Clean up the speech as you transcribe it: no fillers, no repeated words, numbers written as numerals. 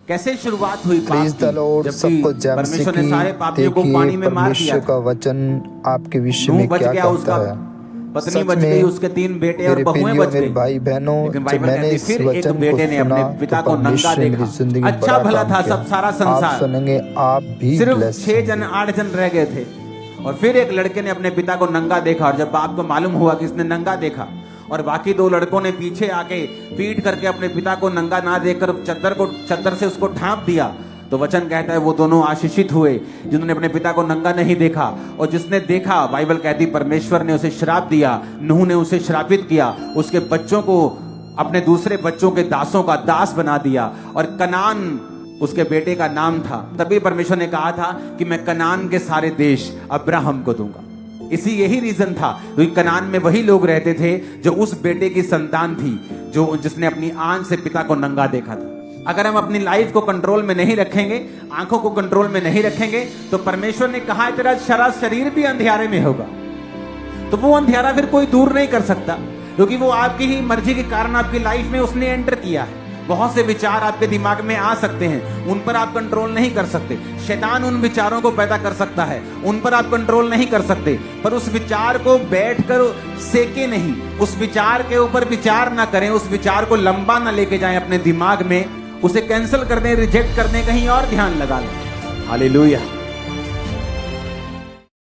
कैसे शुरुआत हुई पाप प्रेज़ द लॉर्ड। सबको की? जय मसीह परमेश्वर ने सारे की। पापियों को पानी में मार दिया परमेश्वर का था। वचन आपके विषय नूह में बच क्या गया, कहता उसका है। पत्नी सच बच गई, में उसके 3 बेटे और मेरे बहुएं प्रियो, बच मेरे गई। भाई बहनों, लेकिन जब बाइबल मैंने कहती इस फिर एक वचन को बेटे ने सुना अपने तो पिता को नंगा परमेश्वर ने देखा। मेरी जिंदगी में अच्छा बड़ा भला काम था किया। सब सारा आप संसार, सुनेंगे, आप भी सिर्फ ब्लेस 6 जन 8 जन रह गए थे। और फिर एक लड़के ने अपने पिता को नंगा देखा, और जब बाप को मालूम हुआ कि इसने नंगा देखा, और बाकी 2 लड़कों ने पीछे आके पीट करके अपने पिता को नंगा ना देखकर चद्दर से उसको ढांप दिया, तो वचन कहता है वो दोनों आशीषित हुए जिन्होंने अपने पिता को नंगा नहीं देखा। और जिसने देखा, बाइबल कहती परमेश्वर ने उसे श्राप दिया, नूह ने उसे श्रापित किया, उसके बच्चों को अपने दूसरे बच्चों के दासों का दास बना दिया। और कनान उसके बेटे का नाम था। तभी परमेश्वर ने कहा था कि मैं कनान के सारे देश अब्राहम को दूंगा। यही रीजन था, क्योंकि कनान में वही लोग रहते थे जो उस बेटे की संतान थी जिसने अपनी आंख से पिता को नंगा देखा था। अगर हम अपनी लाइफ को कंट्रोल में नहीं रखेंगे, आंखों को कंट्रोल में नहीं रखेंगे, तो परमेश्वर ने कहा तेरा सारा शरीर भी अंधियारे में होगा। तो वो अंधियारा फिर कोई दूर नहीं कर सकता, क्योंकि वो आपकी ही मर्जी के कारण आपकी लाइफ में उसने एंटर किया है। बहुत से विचार आपके दिमाग में आ सकते हैं, उन पर आप कंट्रोल नहीं कर सकते। शैतान उन विचारों को पैदा कर सकता है, उन पर आप कंट्रोल नहीं कर सकते। पर उस विचार को बैठकर सेके नहीं, उस विचार के ऊपर विचार ना करें, उस विचार को लंबा ना लेके जाएं अपने दिमाग में, उसे कैंसिल कर दें, रिजेक्ट करने कहीं और ध्यान लगा लें। हालेलुया।